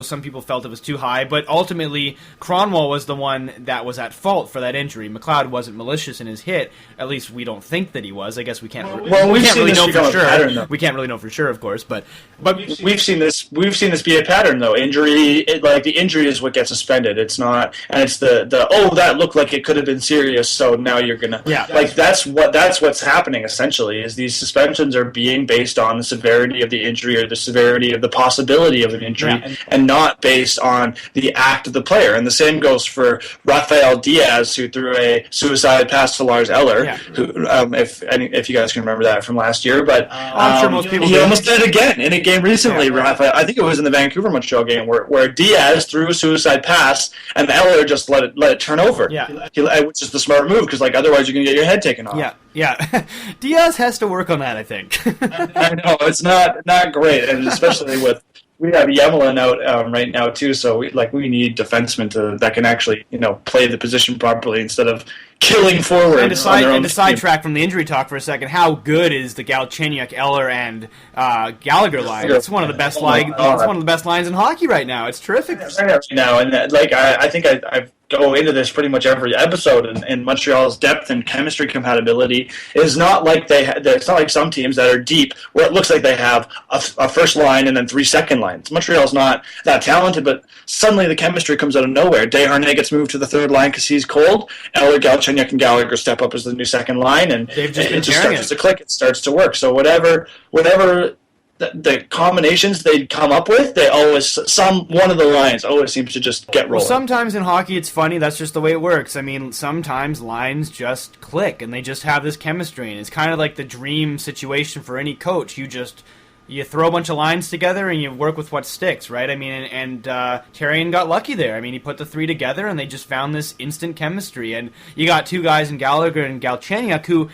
some people felt it was too high, but ultimately Cronwall was the one that was at fault for that injury. McLeod wasn't malicious in his hit. At least we don't think that he was. I guess we can't. We can't really know for sure. Pattern, we can't really know for sure, of course, but we've seen this be a pattern though. The injury is what gets suspended. It's not, and it's the that looked like it could have been serious, so now you're gonna that's what's happening essentially. Is these suspensions are being based on the severity of the injury or the severity of the possibility of an injury, and not based on the act of the player. And the same goes for Rafael Diaz, who threw a suicide pass to Lars Eller, who, if you guys can remember that from last year. But I'm sure most people he almost did it again in a game recently. Rafael, I think it was in the Vancouver-Montreal game where Diaz threw a suicide pass and Eller just let it turn over. Which is the smart move, because otherwise you're going to get your head taken off. Yeah. Diaz has to work on that, I think. I know, it's not great, and especially we have Yemelin out right now too, so we need defensemen that can actually play the position properly instead of killing forward. And to sidetrack from the injury talk for a second, how good is the Galchenyuk, Eller, and Gallagher line? It's one of the best lines. It's one of the best lines in hockey right now. It's terrific. Right now, and I think I've go into this pretty much every episode, and Montreal's depth and chemistry compatibility is not like it's not like some teams that are deep where it looks like they have a first line and then 3 second lines. Montreal's not that talented, but suddenly the chemistry comes out of nowhere. Desharnais gets moved to the third line because he's cold. Eller, Galchenyuk, and Gallagher step up as the new second line, and it just starts to click. It starts to work. So whatever the combinations they'd come up with, one of the lines always seems to just get rolling. Well, sometimes in hockey it's funny, that's just the way it works. I mean, sometimes lines just click and they just have this chemistry, and it's kind of like the dream situation for any coach. You throw a bunch of lines together and you work with what sticks, right? I mean, and Therrien got lucky there. I mean, he put the three together and they just found this instant chemistry, and you got two guys in Gallagher and Galchenyuk who,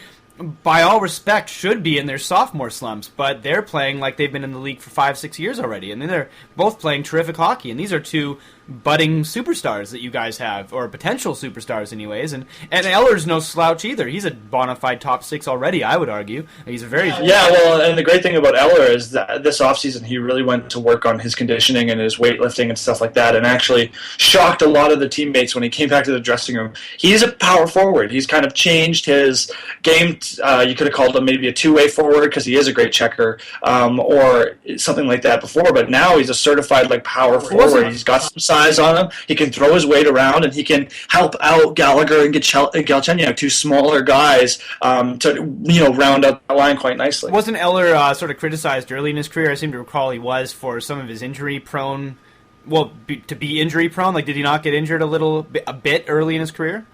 by all respect, should be in their sophomore slumps, but they're playing like they've been in the league for 5-6 years already, and they're both playing terrific hockey, and these are two budding superstars that you guys have, or potential superstars anyways, and Eller's no slouch either. He's a bona fide top 6 already, I would argue. He's a very... Yeah, well, and the great thing about Eller is that this offseason he really went to work on his conditioning and his weightlifting and stuff like that, and actually shocked a lot of the teammates when he came back to the dressing room. He's a power forward. He's kind of changed his game. You could have called him maybe a two-way forward because he is a great checker, or something like that before, but now he's a certified power forward. He's got some size on him. He can throw his weight around, and he can help out Gallagher and Galchenyuk, two smaller guys, to round out the line quite nicely. Wasn't Eller sort of criticized early in his career? I seem to recall he was for some of his injury-prone. Well, to be injury-prone, did he not get injured a bit early in his career?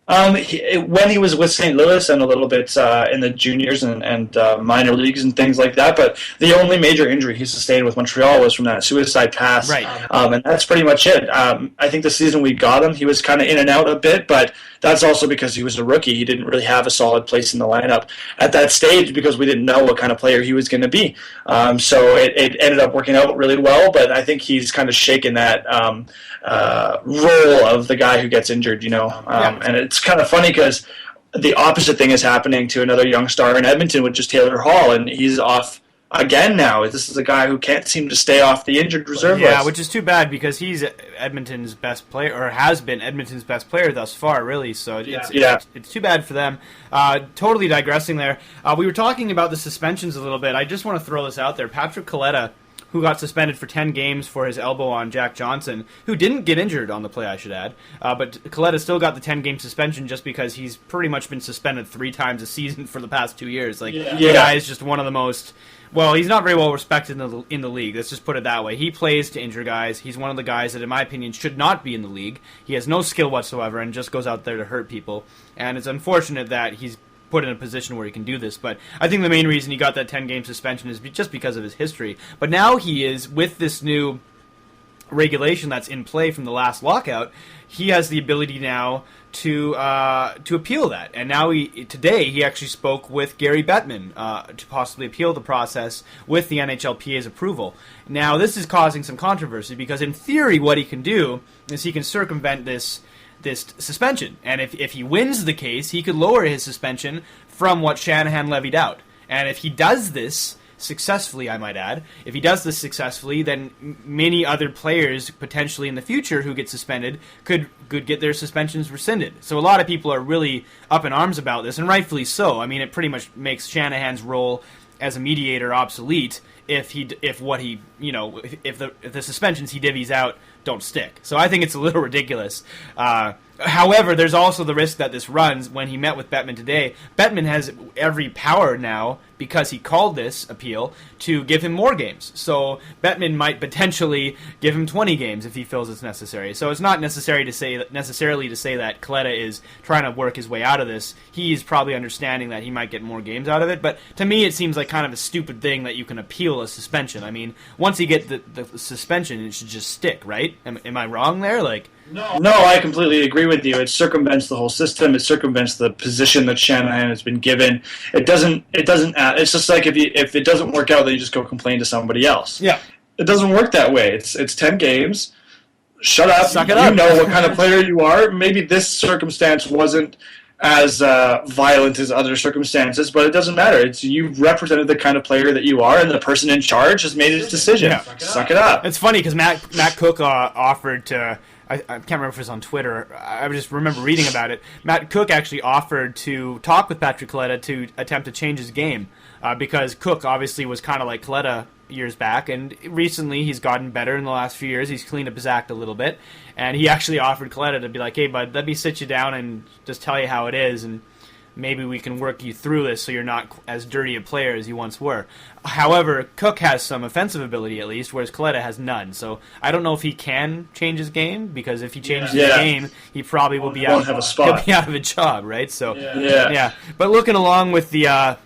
When he was with St. Louis and a little bit in the juniors and minor leagues and things like that, but the only major injury he sustained with Montreal was from that suicide pass, right. And that's pretty much it. I think the season we got him, he was kind of in and out a bit, but that's also because he was a rookie. He didn't really have a solid place in the lineup at that stage because we didn't know what kind of player he was going to be. So it ended up working out really well, but I think he's kind of shaken that role of the guy who gets injured, and it's kind of funny because the opposite thing is happening to another young star in Edmonton, which is Taylor Hall, and he's off again now. This is a guy who can't seem to stay off the injured reserve list. Yeah, which is too bad because he's Edmonton's best player, or has been Edmonton's best player thus far, really. So it's too bad for them. Totally digressing there. We were talking about the suspensions a little bit. I just want to throw this out there. Patrick Coletta, who got suspended for 10 games for his elbow on Jack Johnson, who didn't get injured on the play, I should add. But Coletta still got the 10-game suspension just because he's pretty much been suspended 3 times a season for the past 2 years. The guy is just one of the most... Well, he's not very well respected in the league. Let's just put it that way. He plays to injure guys. He's one of the guys that, in my opinion, should not be in the league. He has no skill whatsoever and just goes out there to hurt people. And it's unfortunate that he's put in a position where he can do this, but I think the main reason he got that 10-game suspension is just because of his history. But now he is, with this new regulation that's in play from the last lockout, he has the ability now to appeal that. And now today he actually spoke with Gary Bettman to possibly appeal the process with the NHLPA's approval. Now this is causing some controversy because in theory what he can do is he can circumvent this suspension. And if he wins the case, he could lower his suspension from what Shanahan levied out. And if he does this, successfully, I might add. If he does this successfully, then many other players potentially in the future who get suspended could get their suspensions rescinded. So a lot of people are really up in arms about this, and rightfully so. I mean, it pretty much makes Shanahan's role as a mediator obsolete if the suspensions he divvies out don't stick. So I think it's a little ridiculous. However, there's also the risk that this runs. When he met with Bettman today, Bettman has every power now, because he called this appeal, to give him more games. So Bettman might potentially give him 20 games if he feels it's necessary. So it's not necessarily to say that Kaleta is trying to work his way out of this. He's probably understanding that he might get more games out of it. But to me, it seems like kind of a stupid thing that you can appeal a suspension. I mean, once you get the suspension, it should just stick, right? Am I wrong there? No, I completely agree with you. It circumvents the whole system. It circumvents the position that Shanahan has been given. It doesn't. It's just like if it doesn't work out, then you just go complain to somebody else. Yeah. It doesn't work that way. It's 10 games. Shut up. Suck it up. You know what kind of player you are. Maybe this circumstance wasn't as violent as other circumstances, but it doesn't matter. You've represented the kind of player that you are, and the person in charge has made his decision. Yeah. Suck it up. It's funny because Matt Cook offered to. I can't remember if it was on Twitter. I just remember reading about it. Matt Cook actually offered to talk with Patrick Kaleta to attempt to change his game, because Cook obviously was kind of like Kaleta years back, and recently he's gotten better in the last few years. He's cleaned up his act a little bit, and he actually offered Kaleta to be like, hey, bud, let me sit you down and just tell you how it is, and maybe we can work you through this so you're not as dirty a player as you once were. However, Cook has some offensive ability at least, whereas Kaleta has none. So I don't know if he can change his game, because if he changes his game, he probably will be out of a job, right? So yeah. But looking along with the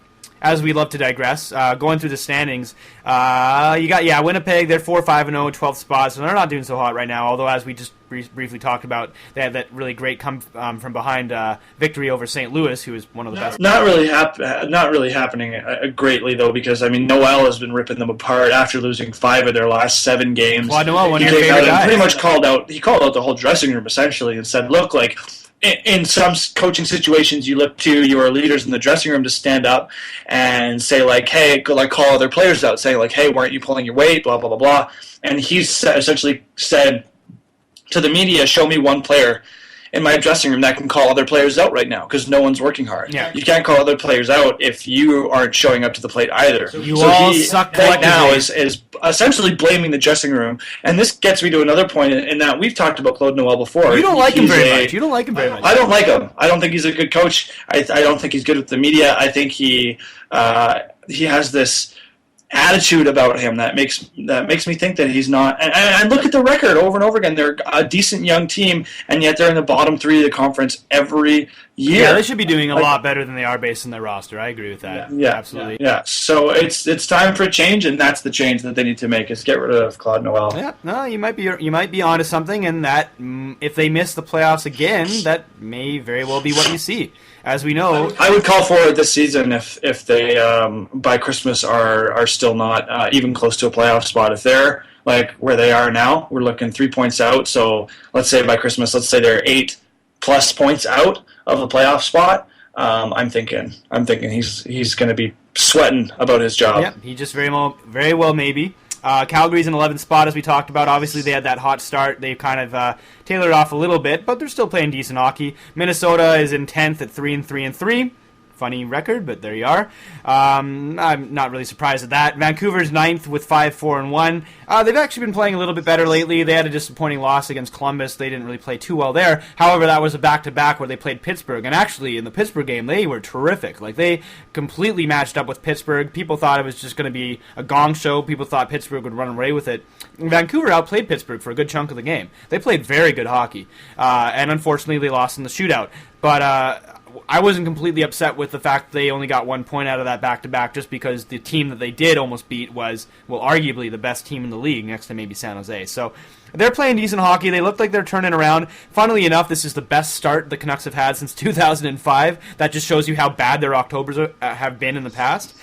as we love to digress, going through the standings, you got Winnipeg. They're 4-5-0, 12th spot, so they're not doing so hot right now. Although, as we just briefly talked about, they had that really great come from behind victory over St. Louis, who is one of the best. Not really happening greatly though, because I mean Noel has been ripping them apart after losing 5 of their last 7 games. Claude Noel, one of your favorite guys, pretty much called out the whole dressing room essentially and said, "Look, like." In some coaching situations, you look to your leaders in the dressing room to stand up and say, like, hey, like call other players out, saying, like, hey, why aren't you pulling your weight, blah, blah, blah, blah. And he's essentially said to the media, show me one player in my dressing room that can call other players out right now, because no one's working hard. Yeah. You can't call other players out if you aren't showing up to the plate either. So he suck right now is essentially blaming the dressing room. And this gets me to another point in that we've talked about Claude Noel before. You don't like him very much. I don't like him. I don't think he's a good coach. I don't think he's good with the media. I think he has this attitude about him that makes me think that he's not. And look at the record over and over again. They're a decent young team, and yet they're in the bottom 3 of the conference every year. Yeah, they should be doing a lot better than they are based on their roster. I agree with that. Yeah, absolutely. Yeah, so it's time for a change, and that's the change that they need to make, is get rid of Claude Noel. Yeah, no, you might be onto something, and that if they miss the playoffs again, that may very well be what you see. As we know, I would call for it this season if they by Christmas are still not even close to a playoff spot. If they're like where they are now, we're looking 3 points out. So let's say by Christmas, let's say they're 8+ points out of a playoff spot. I'm thinking he's going to be sweating about his job. Yeah, he just very well maybe. Calgary's in 11th spot, as we talked about. Obviously, they had that hot start. They kind of tailored off a little bit, but they're still playing decent hockey. Minnesota is in 10th at 3-3-3. Funny record, but there you are. I'm not really surprised at that. Vancouver's 9th with 5-4-1. They've actually been playing a little bit better lately. They had a disappointing loss against Columbus. They didn't really play too well there. However, that was a back-to-back where they played Pittsburgh. And actually, in the Pittsburgh game, they were terrific. Like, they completely matched up with Pittsburgh. People thought it was just going to be a gong show. People thought Pittsburgh would run away with it. And Vancouver outplayed Pittsburgh for a good chunk of the game. They played very good hockey. And unfortunately, they lost in the shootout. But I wasn't completely upset with the fact they only got 1 point out of that back-to-back, just because the team that they did almost beat was, well, arguably the best team in the league, next to maybe San Jose. So they're playing decent hockey. They look like they're turning around. Funnily enough, this is the best start the Canucks have had since 2005. That just shows you how bad their Octobers have been in the past.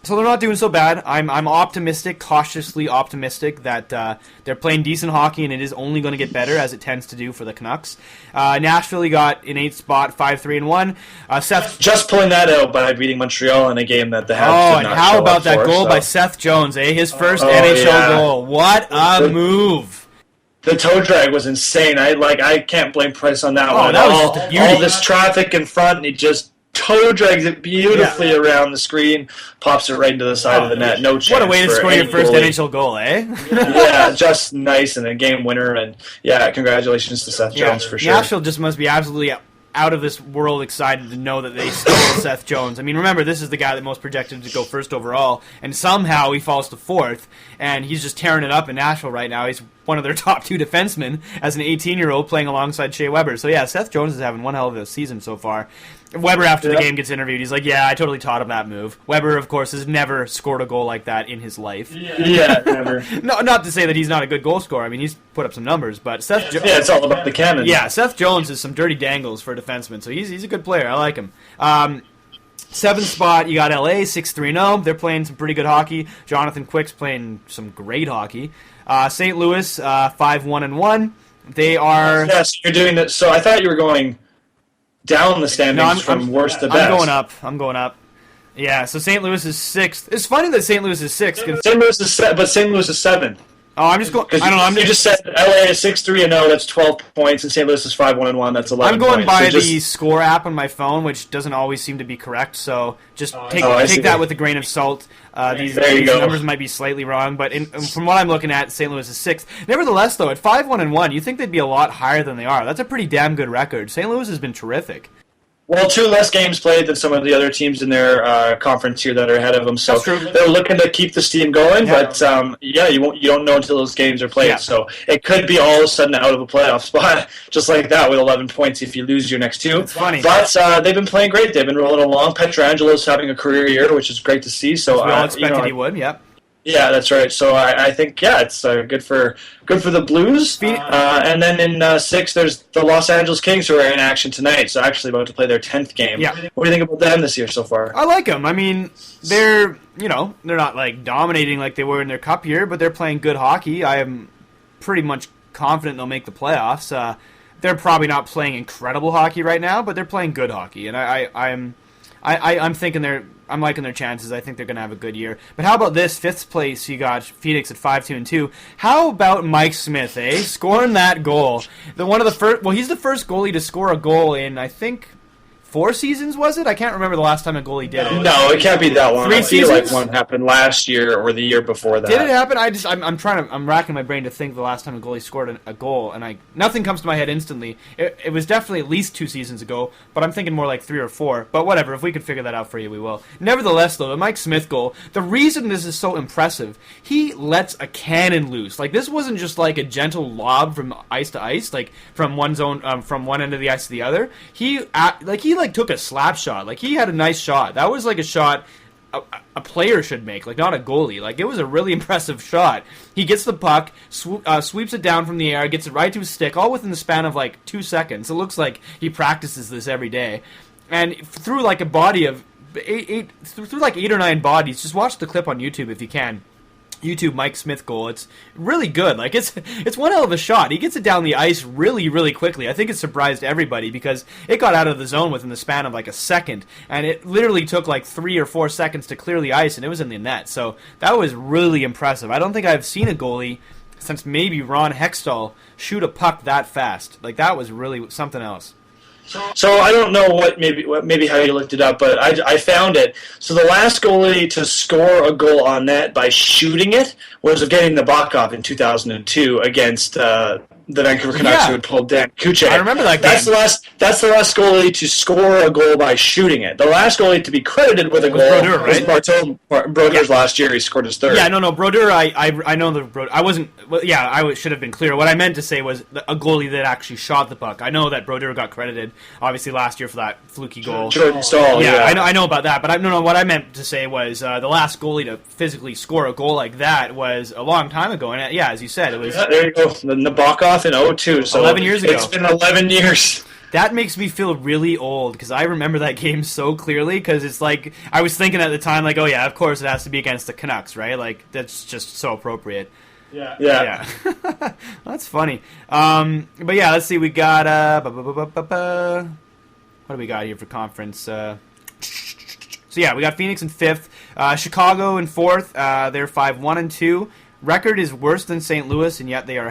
So they're not doing so bad. I'm optimistic, cautiously optimistic that they're playing decent hockey, and it is only going to get better as it tends to do for the Canucks. Nashville got in 8th spot, 5-3-1. Seth just pulling that out by beating Montreal in a game that the Habs did not and how show about up that for, goal so. by Seth Jones? His first NHL goal. What a move! The toe drag was insane. I can't blame Price on that one. That was just a beauty. All this traffic in front, and he just toe drags it beautifully around the screen, pops it right into the side of the net. No chance. What a way to score your first goalie. NHL goal, eh? Yeah, just nice and a game winner. And congratulations to Seth Jones for sure. Nashville just must be absolutely out of this world excited to know that they stole Seth Jones. I mean, remember, this is the guy that most projected to go first overall, and somehow he falls to 4th, and he's just tearing it up in Nashville right now. He's one of their top 2 defensemen as an 18-year-old playing alongside Shea Weber. So, Seth Jones is having one hell of a season so far. Weber, after the game, gets interviewed. He's like, I totally taught him that move. Weber, of course, has never scored a goal like that in his life. Yeah, never. No, not to say that he's not a good goal scorer. I mean, he's put up some numbers, but Seth Jones... Yeah, it's all about the cannon. Yeah, Seth Jones is some dirty dangles for a defenseman, so he's a good player. I like him. 7th spot, you got LA, 6-3-0. They're playing some pretty good hockey. Jonathan Quick's playing some great hockey. St. Louis, 5-1-1. They are... Yeah, so you're doing that. So I thought you were going down the standings from worst to best. I'm going up. Yeah, so St. Louis is 6th. It's funny that St. Louis is 6th. St. Louis is but St. Louis is 7th. Oh, I'm just going. I don't know. You just said LA is 6-3-0. That's 12 points, and St. Louis is 5-1-1. That's 11. I'm going points. by the score app on my phone, which doesn't always seem to be correct. So just take that with a grain of salt. These numbers might be slightly wrong, but from what I'm looking at, St. Louis is 6th. Nevertheless, though, at 5-1-1, you think they'd be a lot higher than they are. That's a pretty damn good record. St. Louis has been terrific. Well, 2 less games played than some of the other teams in their conference here that are ahead of them. So That's true. they're looking to keep the steam going, but you don't know until those games are played. Yeah. So it could be all of a sudden out of a playoff spot, just like that, with 11 points if you lose your next 2. It's funny. But they've been playing great. They've been rolling along. Petrangelo's having a career year, which is great to see. So we all expected he would. Yep. Yeah, that's right. So I think it's good for the Blues. And then in 6th, there's the Los Angeles Kings who are in action tonight. So actually about to play their 10th game. Yeah. What do you think about them this year so far? I like them. I mean, they're not like dominating like they were in their cup year, but they're playing good hockey. I am pretty much confident they'll make the playoffs. They're probably not playing incredible hockey right now, but they're playing good hockey, and I'm thinking I'm liking their chances. I think they're going to have a good year. But how about this? 5th place, you got Phoenix at 5-2-2. How about Mike Smith, scoring that goal? He's the first goalie to score a goal in, I think, 4 seasons, was it? I can't remember the last time a goalie did it. No, it can't be that one. 3 I feel seasons? like one happened last year or the year before that. Did it happen? I'm racking my brain to think the last time a goalie scored a goal, and nothing comes to my head instantly. It was definitely at least 2 seasons ago, but I'm thinking more like 3 or 4. But whatever, if we could figure that out for you, we will. Nevertheless, though, the Mike Smith goal, the reason this is so impressive, he lets a cannon loose. Like, this wasn't just like a gentle lob from ice to ice, like from one zone, from one end of the ice to the other. He took a slap shot. Like, he had a nice shot. That was like a shot a player should make, like not a goalie. Like, it was a really impressive shot. He gets the puck, sweeps it down from the air, gets it right to his stick, all within the span of like 2 seconds. It looks like he practices this every day. And through like a body of through like 8 or 9 bodies, just watch the clip on YouTube if you can. YouTube Mike Smith goal. It's really good. Like, it's one hell of a shot. He gets it down the ice really, really quickly. I think it surprised everybody because it got out of the zone within the span of like a second, and it literally took like 3 or 4 seconds to clear the ice, and it was in the net. So that was really impressive. I don't think I've seen a goalie since maybe Ron Hextall shoot a puck that fast. Like, that was really something else. So I don't know what maybe how you looked it up, but I found it. So the last goalie to score a goal on net by shooting it was getting the Bakov in 2002 against the Vancouver Canucks, who had pulled Dan Kuchek. I remember that game. That's the last goalie to score a goal by shooting it. The last goalie to be credited with a goal Brodeur, was right? Brodeur's last year. He scored his 3rd. Yeah, no, Brodeur. I know the Brodeur. I wasn't. Well, yeah, I should have been clear. What I meant to say was a goalie that actually shot the puck. I know that Brodeur got credited, obviously, last year for that fluky goal. Jordan Staal. Yeah, I know about that. But what I meant to say was the last goalie to physically score a goal like that was a long time ago. And yeah, as you said, it was. Yeah, there you go. The Nabokov in 2002. So 11 years ago. It's been 11 years. That makes me feel really old because I remember that game so clearly because it's like I was thinking at the time like, oh yeah, of course it has to be against the Canucks, right? Like that's just so appropriate. Yeah. That's funny. But yeah, let's see. We got what do we got here for conference? So yeah, we got Phoenix in 5th, Chicago in 4th. They're 5-1-2. Record is worse than St. Louis, and yet they are